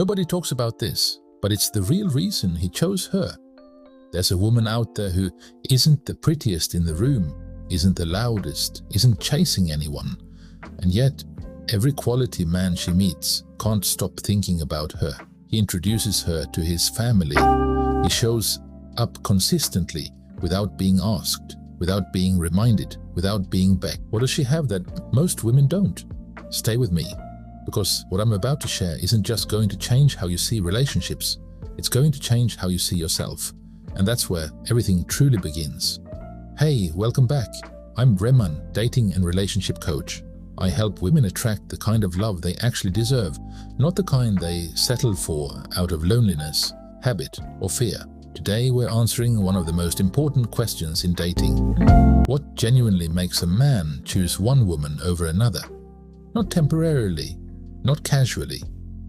Nobody talks about this, but it's the real reason he chose her. There's a woman out there who isn't the prettiest in the room, isn't the loudest, isn't chasing anyone, and yet every quality man she meets can't stop thinking about her. He introduces her to his family. He shows up consistently without being asked, without being reminded, without being begged. What does she have that most women don't? Stay with me, because what I'm about to share isn't just going to change how you see relationships, it's going to change how you see yourself. And that's where everything truly begins. Hey, welcome back. I'm Reman, dating and relationship coach. I help women attract the kind of love they actually deserve, not the kind they settle for out of loneliness, habit, or fear. Today we're answering one of the most important questions in dating. What genuinely makes a man choose one woman over another? Not temporarily, not casually,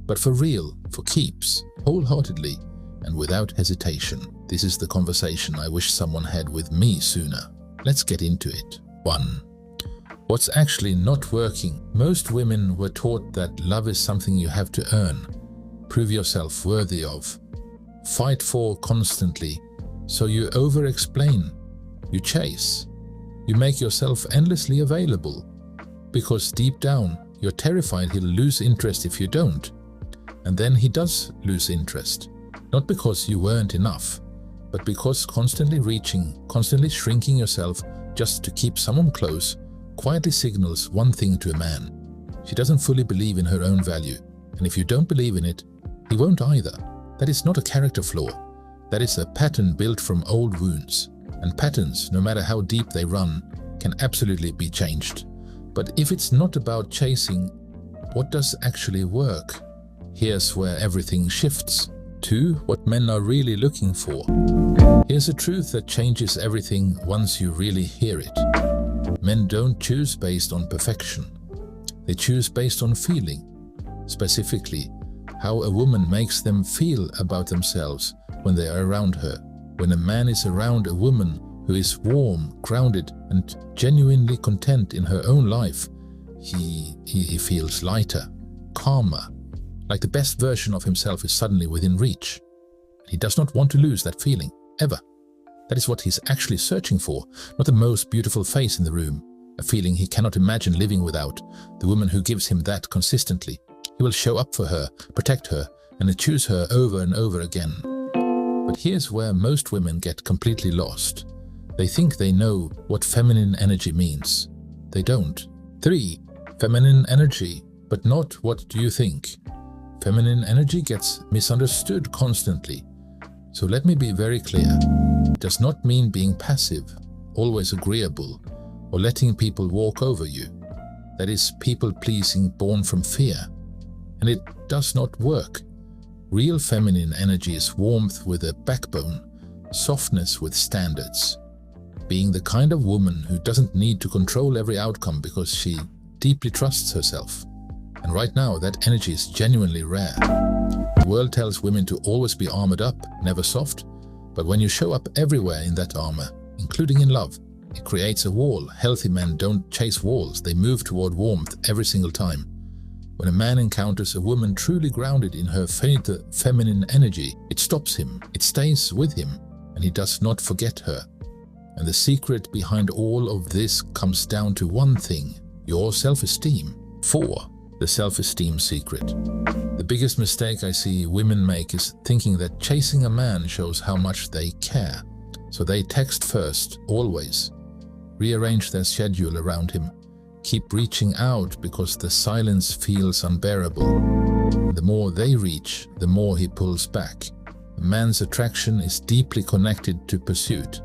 but for real, for keeps, wholeheartedly, and without hesitation. This is the conversation I wish someone had with me sooner. Let's get into it. 1. What's actually not working? Most women were taught that love is something you have to earn, prove yourself worthy of, fight for constantly. So you over-explain, you chase, you make yourself endlessly available, because deep down you're terrified he'll lose interest if you don't. And then he does lose interest. Not because you weren't enough, but because constantly reaching, constantly shrinking yourself just to keep someone close quietly signals one thing to a man. She doesn't fully believe in her own value, and if you don't believe in it, he won't either. That is not a character flaw. That is a pattern built from old wounds, and patterns, no matter how deep they run, can absolutely be changed. But if it's not about chasing, what does actually work? Here's where everything shifts. 2. What men are really looking for. Here's a truth that changes everything once you really hear it. Men don't choose based on perfection. They choose based on feeling. Specifically, how a woman makes them feel about themselves when they are around her. When a man is around a woman who is warm, grounded, and genuinely content in her own life, he feels lighter, calmer, like the best version of himself is suddenly within reach. He does not want to lose that feeling, ever. That is what he's actually searching for, not the most beautiful face in the room, a feeling he cannot imagine living without, the woman who gives him that consistently. He will show up for her, protect her, and choose her over and over again. But here's where most women get completely lost. They think they know what feminine energy means. They don't. 3. Feminine energy, but not what do you think. Feminine energy gets misunderstood constantly. So let me be very clear. It does not mean being passive, always agreeable, or letting people walk over you. That is people-pleasing born from fear. And it does not work. Real feminine energy is warmth with a backbone, softness with standards. Being the kind of woman who doesn't need to control every outcome because she deeply trusts herself. And right now, that energy is genuinely rare. The world tells women to always be armored up, never soft. But when you show up everywhere in that armor, including in love, it creates a wall. Healthy men don't chase walls, they move toward warmth every single time. When a man encounters a woman truly grounded in her feminine energy, it stops him, it stays with him, and he does not forget her. And the secret behind all of this comes down to one thing: your self-esteem. 4. The self-esteem secret. The biggest mistake I see women make is thinking that chasing a man shows how much they care. So they text first, always. Rearrange their schedule around him. Keep reaching out because the silence feels unbearable. The more they reach, the more he pulls back. A man's attraction is deeply connected to pursuit.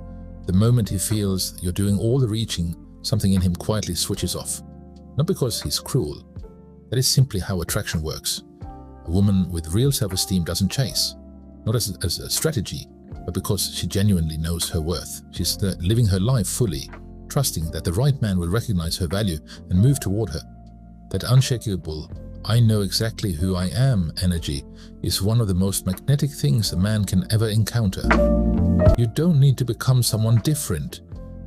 The moment he feels you're doing all the reaching, something in him quietly switches off. Not because he's cruel. That is simply how attraction works. A woman with real self-esteem doesn't chase, not as a strategy, but because she genuinely knows her worth. She's living her life fully, trusting that the right man will recognize her value and move toward her. That unshakable, I know exactly who I am energy is one of the most magnetic things a man can ever encounter. You don't need to become someone different.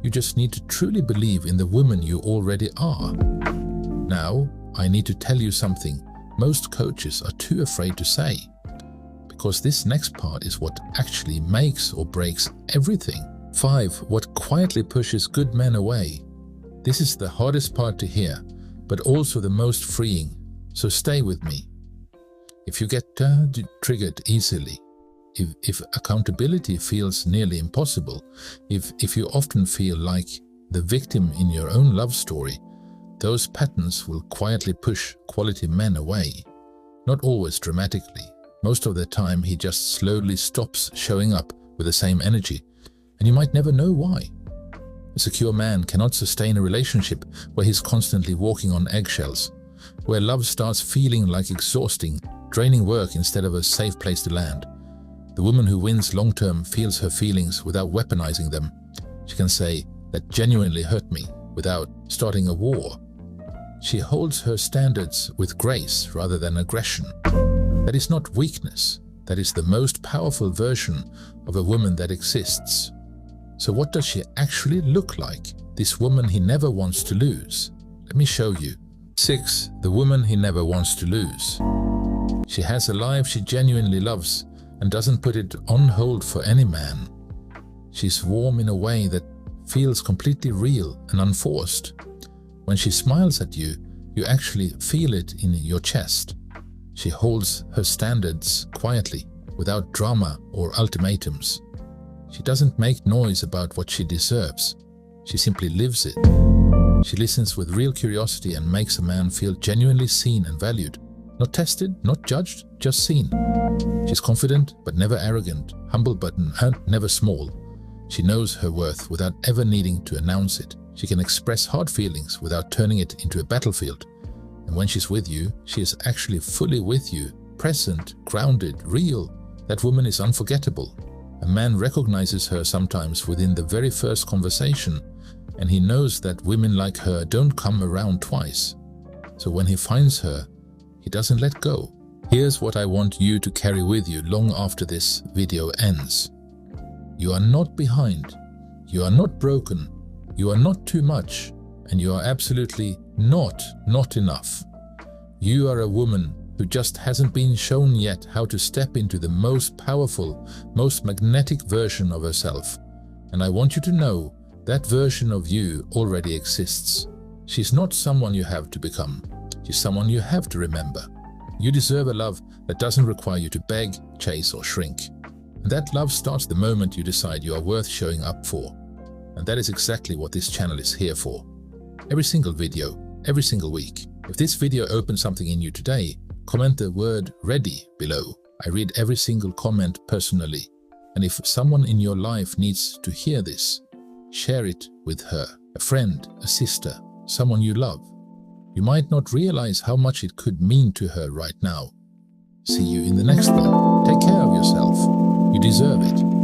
You just need to truly believe in the woman you already are. Now, I need to tell you something. most coaches are too afraid to say. Because this next part is what actually makes or breaks everything. 5. What quietly pushes good men away. This is the hardest part to hear, but also the most freeing, so stay with me. If you get triggered easily, if accountability feels nearly impossible, if you often feel like the victim in your own love story, those patterns will quietly push quality men away. Not always dramatically. Most of the time he just slowly stops showing up with the same energy, and you might never know why. A secure man cannot sustain a relationship where he's constantly walking on eggshells, where love starts feeling like exhausting, draining work instead of a safe place to land. The woman who wins long-term feels her feelings without weaponizing them. She can say, "That genuinely hurt me," without starting a war. She holds her standards with grace rather than aggression. That is not weakness. That is the most powerful version of a woman that exists. So what does she actually look like, this woman he never wants to lose? Let me show you. 6. The woman he never wants to lose. She has a life she genuinely loves and doesn't put it on hold for any man. She's warm in a way that feels completely real and unforced. When she smiles at you, you actually feel it in your chest. She holds her standards quietly, without drama or ultimatums. She doesn't make noise about what she deserves. She simply lives it. She listens with real curiosity and makes a man feel genuinely seen and valued. Not tested, not judged, just seen. She's confident but never arrogant, humble but never small. She knows her worth without ever needing to announce it. She can express hard feelings without turning it into a battlefield. And when she's with you, she is actually fully with you, present, grounded, real. That woman is unforgettable. A man recognizes her sometimes within the very first conversation, and he knows that women like her don't come around twice. So when he finds her, he doesn't let go. Here's what I want you to carry with you long after this video ends. You are not behind. You are not broken. You are not too much. And you are absolutely not enough. You are a woman who just hasn't been shown yet how to step into the most powerful, most magnetic version of herself. And I want you to know that version of you already exists. She's not someone you have to become. She's someone you have to remember. You deserve a love that doesn't require you to beg, chase, or shrink. And that love starts the moment you decide you are worth showing up for. And that is exactly what this channel is here for. Every single video, every single week. If this video opened something in you today, comment the word "ready" below. I read every single comment personally. And if someone in your life needs to hear this, share it with her, a friend, a sister, someone you love. You might not realize how much it could mean to her right now. See you in the next one. Take care of yourself. You deserve it.